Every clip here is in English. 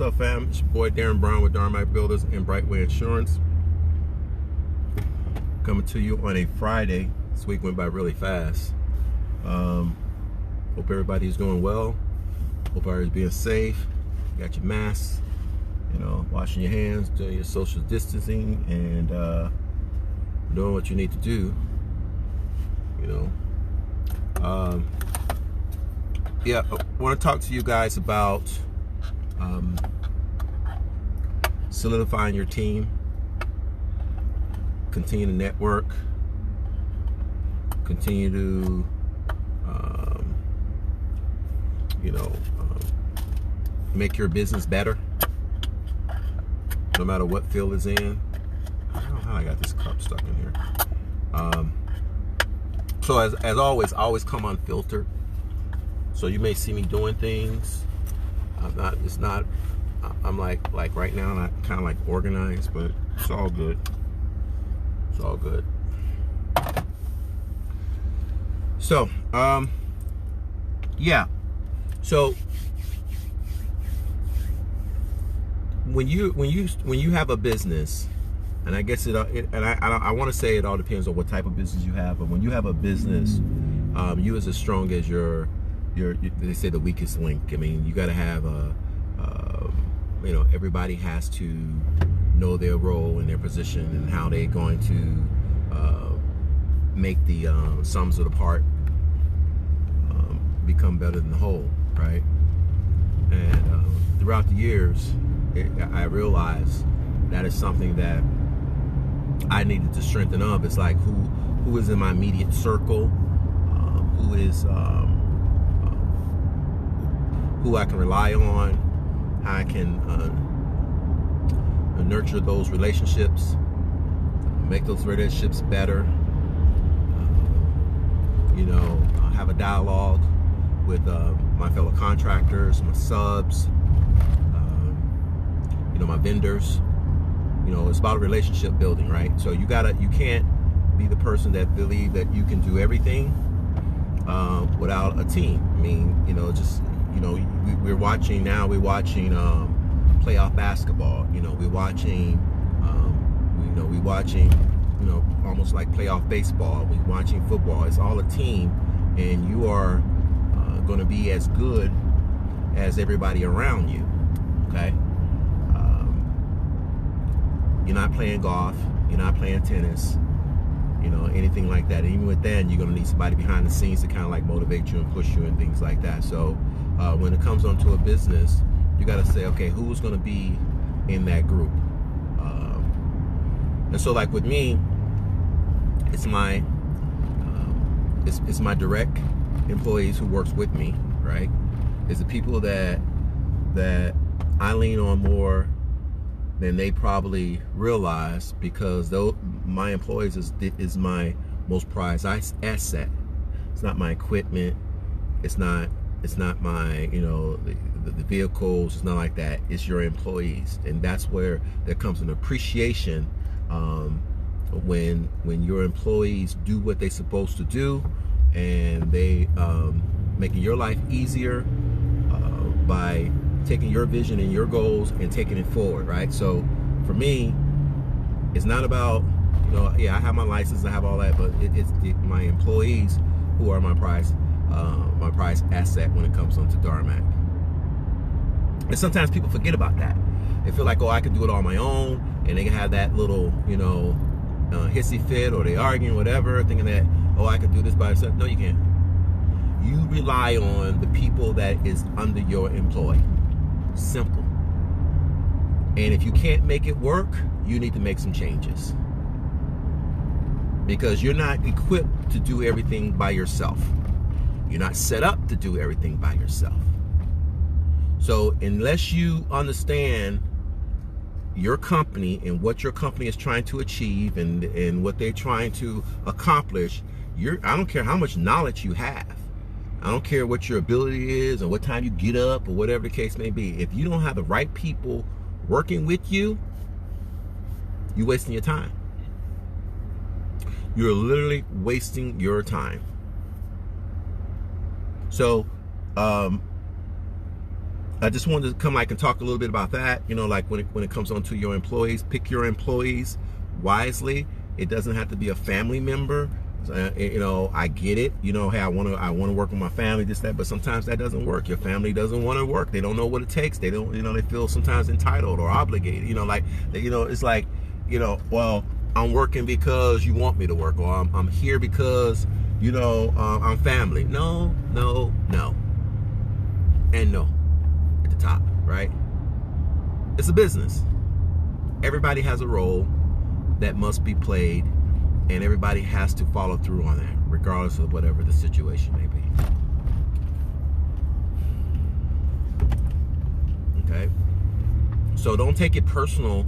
What's up, fam? It's your boy Darren Brown with Darmac Builders and Brightway Insurance. Coming to you on a Friday. This week went by really fast. Hope everybody's doing well. Hope everybody's being safe. You got your masks, washing your hands, doing your social distancing, and doing what you need to do. Yeah, I want to talk to you guys about solidifying your team, continue to network, continue to make your business better, no matter what field it's in. I don't know how I got this cup stuck in here. So as always, I always come unfiltered. So you may see me doing things. I'm like right now, not kind of like organized, but it's all good. It's all good. So, yeah. So when you have a business, and I guess I want to say it all depends on what type of business you have, but when you have a business, you is as strong as your they say the weakest link. I mean, you got to have everybody has to know their role and their position and how they're going to make the sums of the part become better than the whole, right? And throughout the years, I realized that is something that I needed to strengthen up. It's like who is in my immediate circle, who is who I can rely on, how I can nurture those relationships, make those relationships better, have a dialogue with my fellow contractors, my subs, my vendors. It's about a relationship building, right? So you can't be the person that believe that you can do everything without a team. I mean, we're watching playoff basketball. We're watching almost like playoff baseball. We're watching football. It's all a team, and you are going to be as good as everybody around you. Okay. You're not playing golf. You're not playing tennis. Anything like that. And even with that, you're going to need somebody behind the scenes to kind of like motivate you and push you and things like that. So when it comes onto a business, you got to say, okay, who's going to be in that group? And so, like with me, it's my direct employees who works with me, right? It's the people that I lean on more than they probably realize, because though my employees is my most prized asset. It's not my equipment. It's not my the vehicles. It's not like that. It's your employees, and that's where there comes an appreciation when your employees do what they're supposed to do, and they making your life easier by taking your vision and your goals and taking it forward, right? So for me, it's not about, I have my license, I have all that, but it's my employees who are my prize asset when it comes onto Darmac. And sometimes people forget about that. They feel like, I can do it on my own, and they can have that little, hissy fit, or they arguing, whatever, thinking that, I can do this by myself. No, you can't. You rely on the people that is under your employ. Simple. And if you can't make it work, you need to make some changes, because you're not equipped to do everything by yourself. You're not set up to do everything by yourself. So unless you understand your company and what your company is trying to achieve and what they're trying to accomplish, I don't care how much knowledge you have. I don't care what your ability is and what time you get up or whatever the case may be. If you don't have the right people working with you, you're wasting your time. You're literally wasting your time. So I just wanted to come and talk a little bit about that. Like when it comes on to your employees, pick your employees wisely. It doesn't have to be a family member. I get it. Hey, I want to work with my family, this, that, but sometimes that doesn't work. Your family doesn't want to work. They don't know what it takes. They don't, they feel sometimes entitled or obligated. It's like, well, I'm working because you want me to work, or I'm here because, I'm family. No, and no at the top, right? It's a business. Everybody has a role that must be played, and everybody has to follow through on that, regardless of whatever the situation may be. Okay? So don't take it personal,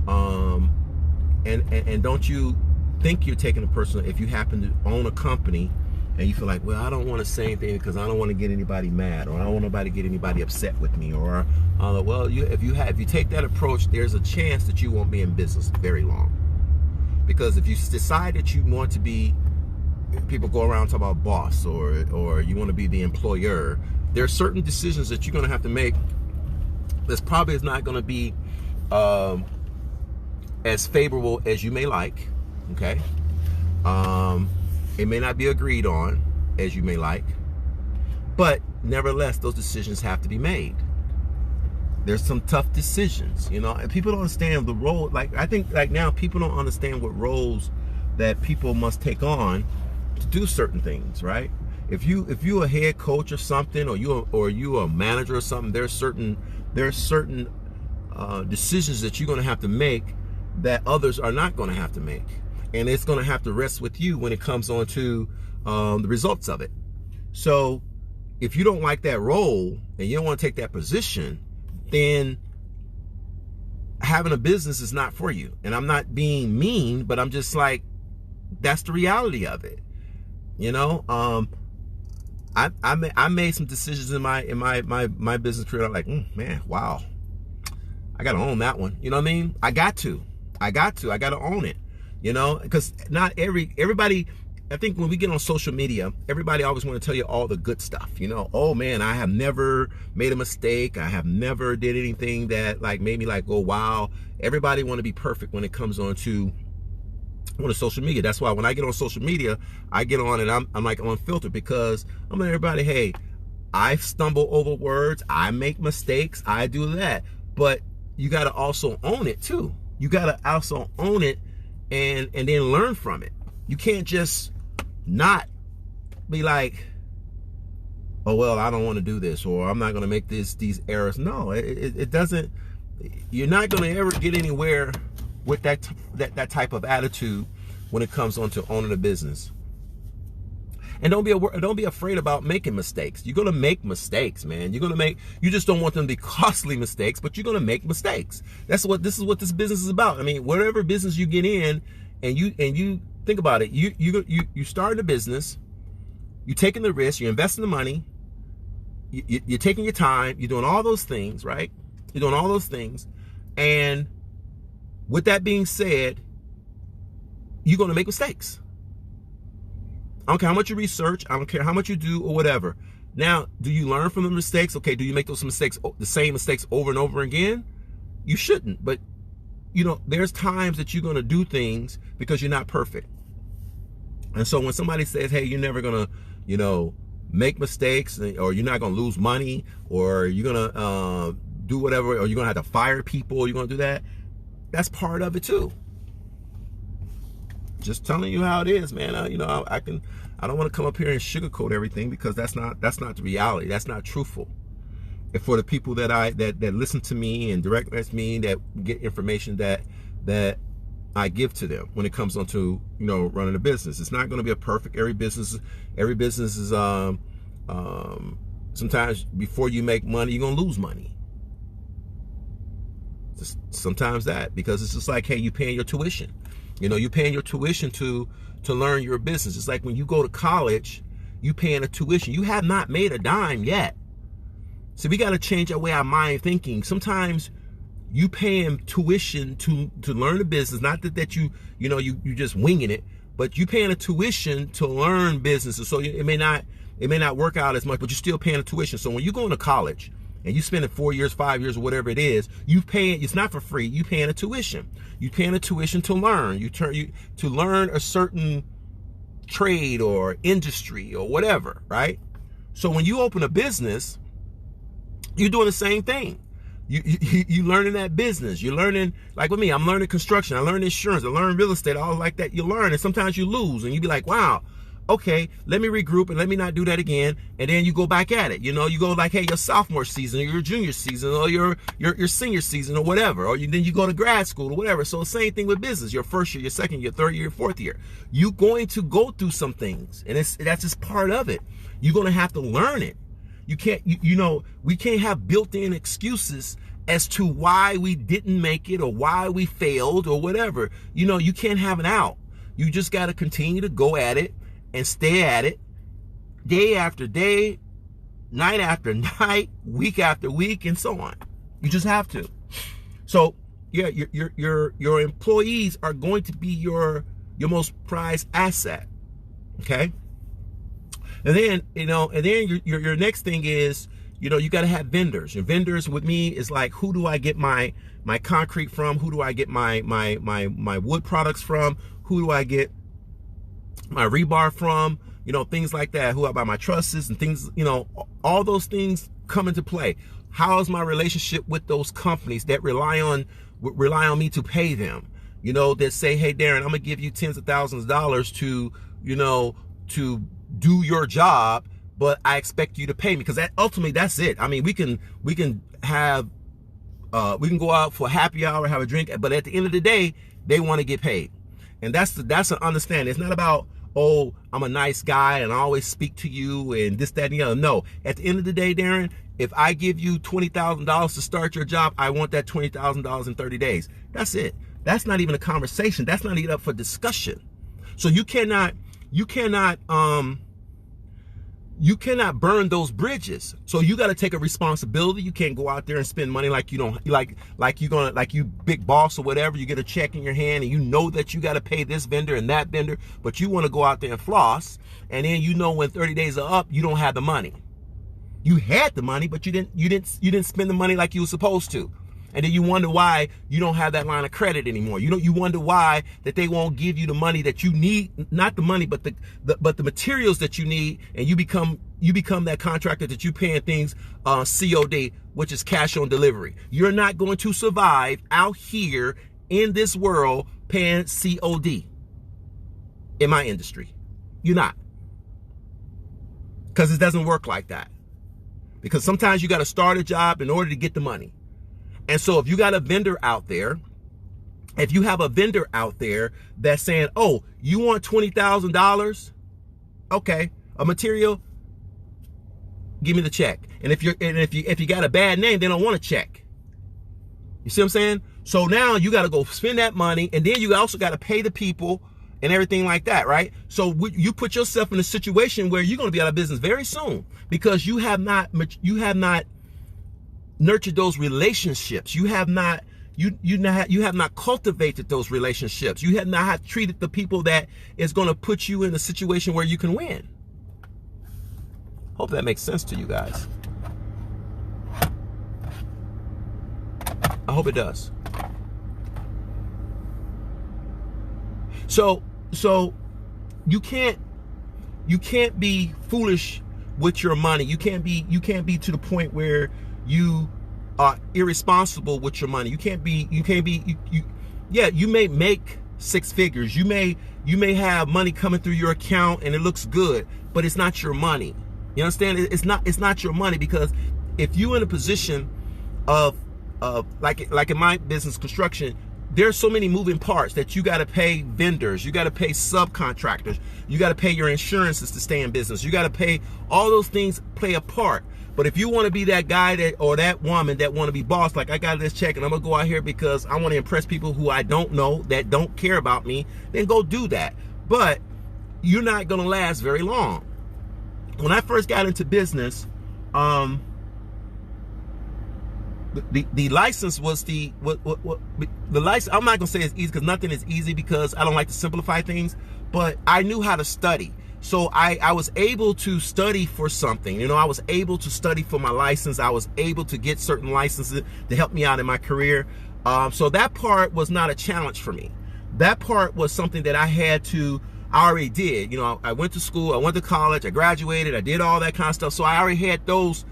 and don't you think you're taking it personal if you happen to own a company and you feel like, well, I don't want to say anything because I don't want to get anybody mad, or I don't want nobody to get anybody upset with me, or well, if you take that approach, there's a chance that you won't be in business very long. Because if you decide that you want to be, people go around talking about boss, or you want to be the employer, there are certain decisions that you're going to have to make that's probably is not going to be as favorable as you may like. Okay, it may not be agreed on as you may like, but nevertheless, those decisions have to be made. There's some tough decisions, and people don't understand the role. I think now people don't understand what roles that people must take on to do certain things, right? If you a head coach or something, or you a manager or something, there's certain decisions that you're going to have to make that others are not going to have to make, and it's going to have to rest with you when it comes on to the results of it. So if you don't like that role and you don't want to take that position, then having a business is not for you. And I'm not being mean, but I'm just like, that's the reality of it. I made some decisions in my business career. I'm like, man, wow, I got to own that one. You know what I mean? I got to own it, because not everybody, I think when we get on social media, everybody always want to tell you all the good stuff. Oh man, I have never made a mistake. I have never did anything that made me oh wow. Everybody want to be perfect when it comes on social media. That's why when I get on social media, I get on and I'm like unfiltered, because I'm letting everybody, hey, I stumble over words, I make mistakes, I do that. But you got to also own it too. You got to also own it and then learn from it. You can't just not be like, oh well, I don't want to do this, or I'm not going to make these errors. No, it doesn't. You're not going to ever get anywhere with that type of attitude when it comes on to owning a business. And don't be afraid about making mistakes. You're going to make mistakes, man. You just don't want them to be costly mistakes, but you're going to make mistakes. This is what this business is about. I mean, whatever business you get in, and you think about it, you starting a business, you're taking the risk, you're investing the money, you're taking your time, you're doing all those things, right? You're doing all those things. And with that being said, you're going to make mistakes. I don't care how much you research, I don't care how much you do or whatever. Now, do you learn from the mistakes? Okay, do you make those mistakes, the same mistakes over and over again? You shouldn't, but there's times that you're going to do things because you're not perfect. And so when somebody says, hey, you're never going to, make mistakes, or you're not going to lose money, or you're going to do whatever, or you're going to have to fire people, or you're going to do that, that's part of it too. Just telling you how it is, man. I don't want to come up here and sugarcoat everything, because that's not the reality. That's not truthful. And for the people that listen to me and direct message me, that get information that I give to them when it comes on to running a business, it's not going to be a perfect. Every business is sometimes before you make money, you're gonna lose money. Sometimes that, because it's just like, hey, you paying your tuition. You paying your tuition to learn your business. It's like when you go to college, you paying a tuition. You have not made a dime yet. So we got to change our way our mind thinking. Sometimes you paying tuition to learn a business, not that you just winging it, but you paying a tuition to learn business. So it may not work out as much, but you're still paying a tuition. So when you go into college, and you spend it 4 years, 5 years, or whatever it is, you pay it. It's not for free. You paying a tuition. You paying a tuition to learn. To learn a certain trade or industry or whatever, right? So when you open a business, you're doing the same thing. You learning that business. You're learning, like with me, I'm learning construction. I learn insurance. I learn real estate. All like that. You learn, and sometimes you lose, and you be like, wow, okay, let me regroup and let me not do that again. And then you go back at it. You know, you go like, hey, your sophomore season, or your junior season, or your senior season, or whatever. Or then you go to grad school or whatever. So same thing with business. Your first year, your second year, third year, your fourth year. You're going to go through some things, and that's just part of it. You're going to have to learn it. You can't, you know, we can't have built-in excuses as to why we didn't make it or why we failed or whatever. You know, you can't have an out. You just got to continue to go at it and stay at it day after day, night after night, week after week, and so on. You just have to. So yeah, your employees are going to be your most prized asset. Okay. And then, you know, and then your next thing is, you know, you got to have vendors. Your vendors with me is like, who do I get my concrete from? Who do I get my wood products from? Who do I get my rebar from? You know, things like that. Who I buy my trusses and things, you know, all those things come into play. How is my relationship with those companies that rely on me to pay them? You know, that say, hey, Darren, I'm gonna give you tens of thousands of dollars to, you know, to do your job, but I expect you to pay me, because that ultimately, that's it. I mean, we can have we can go out for happy hour, have a drink, but at the end of the day, they want to get paid. And that's an understanding. It's not about, oh, I'm a nice guy and I always speak to you and this, that, and the other. No, at the end of the day, Darren, if I give you $20,000 to start your job, I want that $20,000 in 30 days. That's it. That's not even a conversation. That's not even up for discussion. So you cannot burn those bridges. So you got to take a responsibility. You can't go out there and spend money like you don't, like you big boss or whatever. You get a check in your hand and you know that you got to pay this vendor and that vendor, but you want to go out there and floss. And then, you know, when 30 days are up, you don't have the money. You had the money, but you didn't spend the money like you were supposed to. And then you wonder why you don't have that line of credit anymore. You wonder why that they won't give you the money that you need, not the money, but the materials that you need, and you become that contractor that you paying things COD, which is cash on delivery. You're not going to survive out here in this world paying COD in my industry. You're not. Because it doesn't work like that. Because sometimes you got to start a job in order to get the money. And so if you got a vendor out there, if you have a vendor out there that's saying, oh, you want $20,000? Okay, a material, give me the check. And if you got a bad name, they don't want a check. You see what I'm saying? So now you got to go spend that money, and then you also got to pay the people and everything like that, right? So you put yourself in a situation where you're going to be out of business very soon, because you have not nurtured those relationships. You have not cultivated those relationships. You have not treated the people that is going to put you in a situation where you can win. Hope that makes sense to you guys. I hope it does. So you can't be foolish with your money. You can't be to the point where you are irresponsible with your money. You may make six figures. You may have money coming through your account and it looks good, but it's not your money. You understand? It's not your money, because if you're in a position of like in my business, construction, there's so many moving parts that you got to pay vendors, you got to pay subcontractors, you got to pay your insurances to stay in business, you got to pay, all those things play a part. But if you want to be that guy or that woman that want to be boss, like I got this check and I'm gonna go out here because I want to impress people who I don't know, that don't care about me, then go do that. But you're not gonna last very long. When I first got into business, the license was the license. I'm not gonna say it's easy, because nothing is easy, because I don't like to simplify things. But I knew how to study. So I was able to study for something. You know, I was able to study for my license. I was able to get certain licenses to help me out in my career. So that part was not a challenge for me. That part was something that I already did. You know, I went to school, I went to college, I graduated, I did all that kind of stuff. So I already had those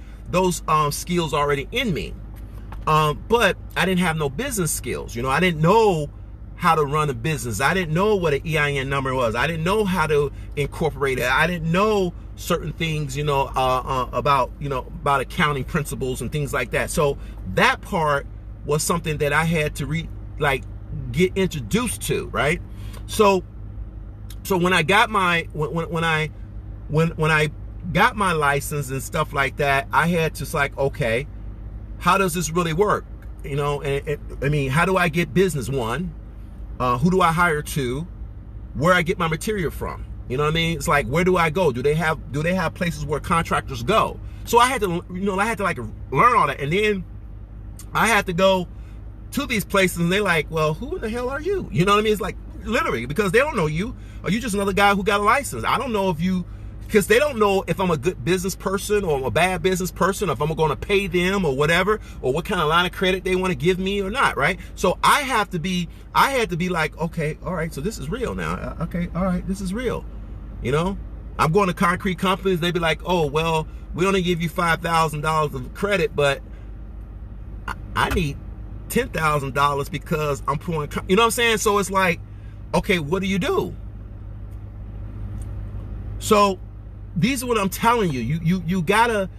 skills already in me. But I didn't have no business skills. You know, I didn't know how to run a business. I didn't know what an EIN number was. I didn't know how to incorporate it. I didn't know certain things, you know, about accounting principles and things like that. So that part was something that I had to get introduced to, right? So when I got my when I got my license and stuff like that, I had to okay, how does this really work? You know, I mean, how do I get business? One, who do I hire? Two, where I get my material from? You know what I mean? It's like, where do I go? Do they have places where contractors go? So I had to, like learn all that, and then I had to go to these places, and they're like, well, who in the hell are you? You know what I mean? It's like, literally, because they don't know you. Are you just another guy who got a license? I don't know because they don't know if I'm a good business person or I'm a bad business person, or if I'm going to pay them or whatever, or what kind of line of credit they want to give me or not, right? So I had to be like, okay, all right, so this is real now. Okay, all right, this is real. You know, I'm going to concrete companies. They be like, oh, well, we only give you $5,000 of credit, but I need $10,000 because I'm pouring, you know what I'm saying? So it's like, okay, what do you do? So these are what I'm telling you. You gotta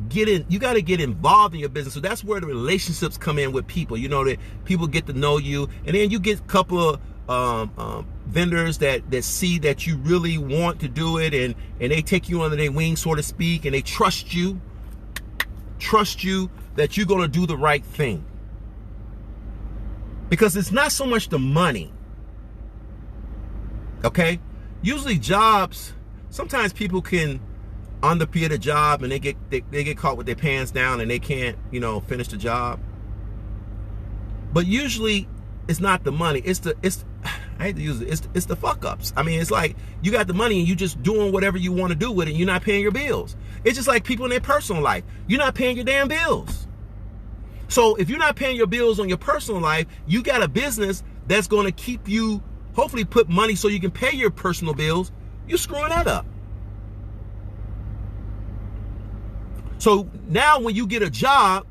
get in. You gotta get involved in your business. So that's where the relationships come in with people. You know, that people get to know you, and then you get a couple of vendors that see that you really want to do it, and they take you under their wing, so to speak, and they trust you that you're gonna do the right thing. Because it's not so much the money. Okay? Usually jobs, sometimes people can underpay the job and they get caught with their pants down and they can't, you know, finish the job. But usually it's not the money. It's I hate to use it. It's the fuck ups. I mean, it's like you got the money and you just doing whatever you want to do with it and you're not paying your bills. It's just like people in their personal life. You're not paying your damn bills. So if you're not paying your bills on your personal life, you got a business that's going to keep you, hopefully put money so you can pay your personal bills. You're screwing that up. So now when you get a job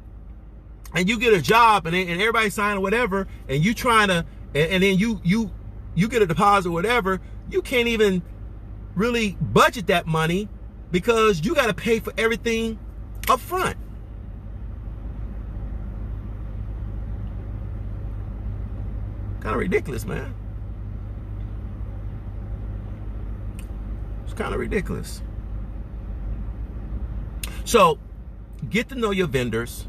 and everybody's signing whatever, and you trying to, and then you get a deposit or whatever, you can't even really budget that money because you got to pay for everything up front. Kind of ridiculous, man. It's kind of ridiculous. So get to know your vendors.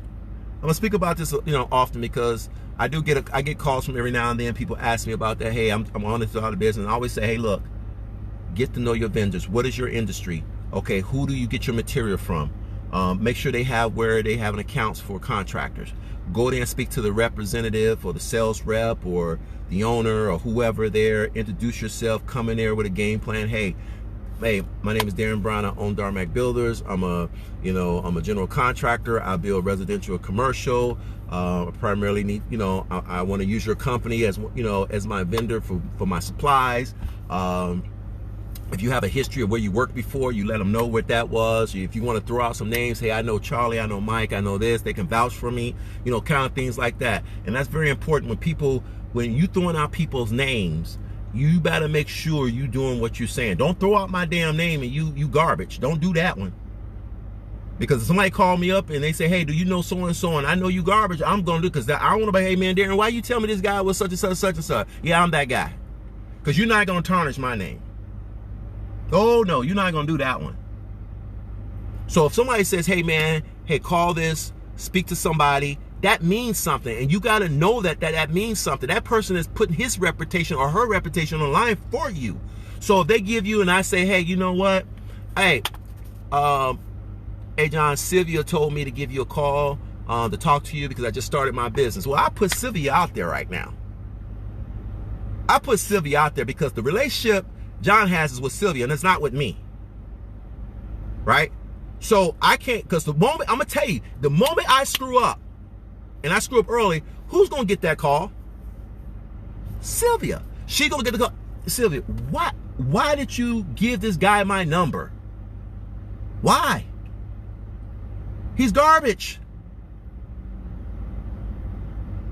I'm gonna speak about this, you know, often because I get calls from every now and then. People ask me about that. Hey, I'm on this out of business. And I always say, hey, look, get to know your vendors. What is your industry? Okay, who do you get your material from? Make sure they have an accounts for contractors. Go there and speak to the representative or the sales rep or the owner or whoever there. Introduce yourself. Come in there with a game plan. Hey, my name is Darren Brown. I own Darmac Builders. I'm a general contractor. I build residential or commercial. Primarily need, I want to use your company as, as my vendor for my supplies. If you have a history of where you worked before, you let them know what that was. If you want to throw out some names, hey, I know Charlie, I know Mike, I know this, they can vouch for me, kind of things like that. And that's very important when you throwing out people's names, you better make sure you doing what you're saying. Don't throw out my damn name and you garbage. Don't do that one. Because if somebody call me up and they say, hey, do you know so-and-so, and I know you garbage, I'm going to do, because I want to be, hey, man, Darren, why you tell me this guy was such and such, such and such? Yeah, I'm that guy. Because you're not going to tarnish my name. Oh, no, you're not going to do that one. So if somebody says, hey, man, hey, call this, speak to somebody, that means something. And you got to know that means something. That person is putting his reputation or her reputation on the line for you. So if they give you and I say, hey, you know what? Hey, John, Sylvia told me to give you a call to talk to you because I just started my business. Well, I put Sylvia out there right now. I put Sylvia out there because the relationship John has is with Sylvia, and it's not with me. Right? So I can't, because the moment, I'm going to tell you, the moment I screw up, and I screw up early, who's going to get that call? Sylvia. She going to get the call. Sylvia, why did you give this guy my number? Why? He's garbage.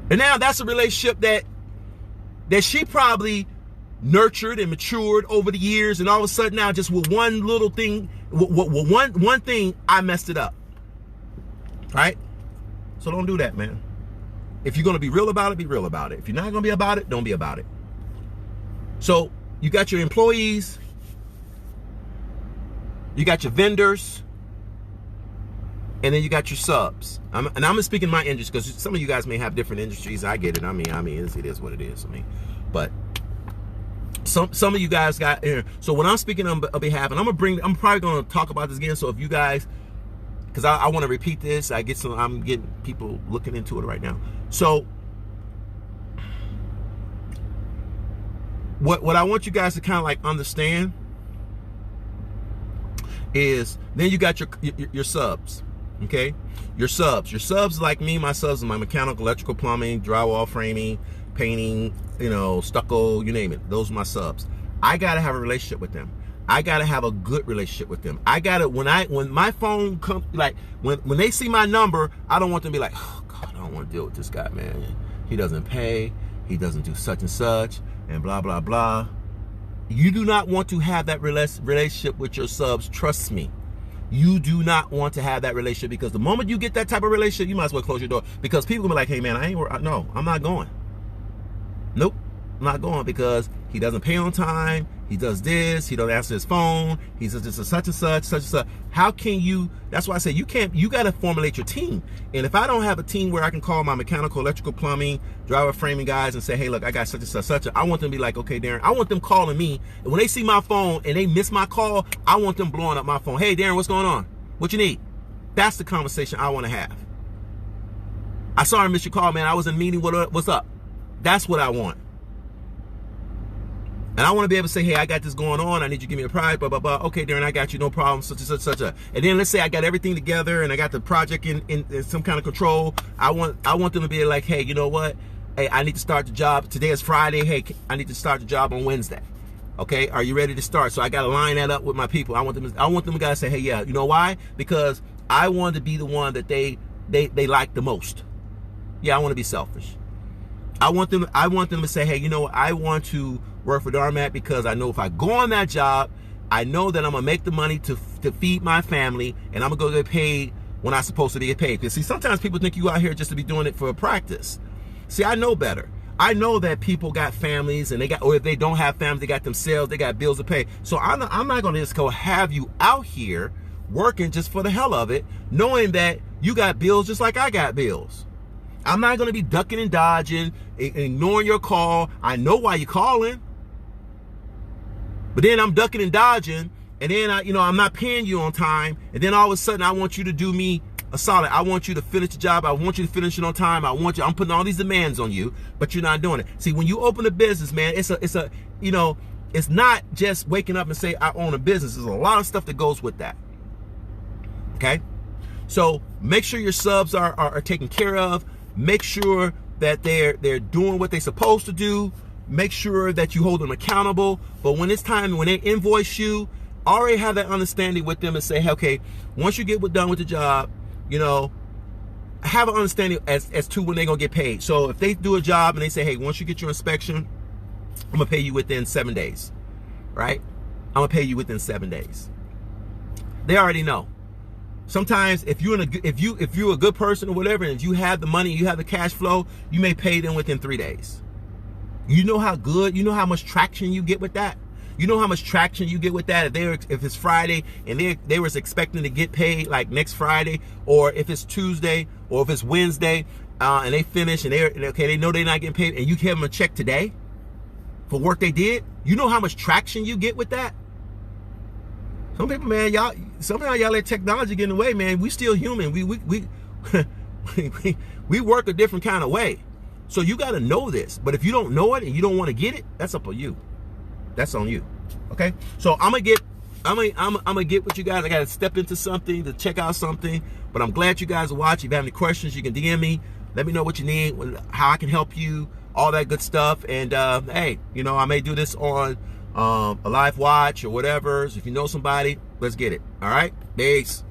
And now that's a relationship that she probably nurtured and matured over the years, and all of a sudden now, just with one little thing, one thing, I messed it up. Right? So don't do that, man. If you're going to be real about it, be real about it. If you're not going to be about it, don't be about it. So you got your employees, you got your vendors, and then you got your subs. And I'm speaking my industry, because some of you guys may have different industries. I get it. I mean, it is what it is. But some of you guys got here. So when I'm speaking on behalf, and I'm probably going to talk about this again. So if you guys, because I want to repeat this, I'm getting people looking into it right now. So what I want you guys to kind of like understand is, then you got your subs. Okay, your subs like me. My subs are my mechanical, electrical, plumbing, drywall, framing, painting, stucco, you name it. Those are my subs. I gotta have a relationship with them. I gotta have a good relationship with them. I gotta, when my phone comes, like when they see my number, I don't want them to be like, oh God, I don't want to deal with this guy, man. He doesn't pay, he doesn't do such and such, and blah blah blah. You do not want to have that relationship with your subs. Trust me. You do not want to have that relationship, because the moment you get that type of relationship, you might as well close your door, because people will be like, hey man, no, I'm not going. Nope, I'm not going, because he doesn't pay on time, he does this, he don't answer his phone, he says this is such and such. How can you, that's why I say you got to formulate your team. And if I don't have a team where I can call my mechanical, electrical, plumbing, driver, framing guys and say, hey, look, I got such and such, I want them to be like, okay, Darren, I want them calling me. And when they see my phone and they miss my call, I want them blowing up my phone. Hey, Darren, what's going on? What you need? That's the conversation I want to have. I saw her miss your call, man. I was in a meeting. What's up? That's what I want. And I want to be able to say, hey, I got this going on. I need you to give me a price, blah, blah, blah. Okay, Darren, I got you. No problem. Such and such. And then let's say I got everything together and I got the project in some kind of control. I want them to be like, hey, you know what? Hey, I need to start the job. Today is Friday. Hey, I need to start the job on Wednesday. Okay, are you ready to start? So I got to line that up with my people. I want them guys to say, hey, yeah, you know why? Because I want to be the one that they like the most. Yeah, I want to be selfish. I want them to say, hey, you know what? I want to work for Darmat because I know if I go on that job, I know that I'm gonna make the money to feed my family, and I'm gonna go get paid when I'm supposed to get paid. Because see, sometimes people think you out here just to be doing it for a practice. See, I know better. I know that people got families, and or if they don't have families, they got themselves, they got bills to pay. So I'm not gonna just go have you out here working just for the hell of it, knowing that you got bills just like I got bills. I'm not gonna be ducking and dodging, ignoring your call. I know why you're calling. But then I'm ducking and dodging, and then I'm not paying you on time, and then all of a sudden I want you to do me a solid. I want you to finish the job. I want you to finish it on time. I'm putting all these demands on you, but you're not doing it. See, when you open a business, man, it's not just waking up and say I own a business. There's a lot of stuff that goes with that. Okay? So make sure your subs are taken care of. Make sure that they're doing what they're supposed to do. Make sure that you hold them accountable. But when it's time, when they invoice you, already have that understanding with them and say, hey, okay, once you get done with the job, have an understanding as to when they're going to get paid. So if they do a job and they say, hey, once you get your inspection, I'm going to pay you within 7 days, right? I'm going to pay you within 7 days. They already know. Sometimes if you're a good person or whatever, and if you have the money, you have the cash flow, you may pay them within 3 days. You know how much traction you get with that? You know how much traction you get with that if it's Friday and they was expecting to get paid like next Friday, or if it's Tuesday, or if it's Wednesday, and they finish and they know they're not getting paid, and you give them a check today for work they did. You know how much traction you get with that? Some people, man, somehow y'all let technology get in the way, man. We still human. We we work a different kind of way. So you got to know this. But if you don't know it and you don't want to get it, that's up on you. That's on you. Okay, so I'm gonna get with you guys. I gotta step into something to check out something, but I'm glad you guys are watching. If you have any questions, you can DM me. Let me know what you need, how I can help you, all that good stuff. And hey, you know, I may do this on a live watch or whatever. So if you know somebody, let's get it. All right, peace.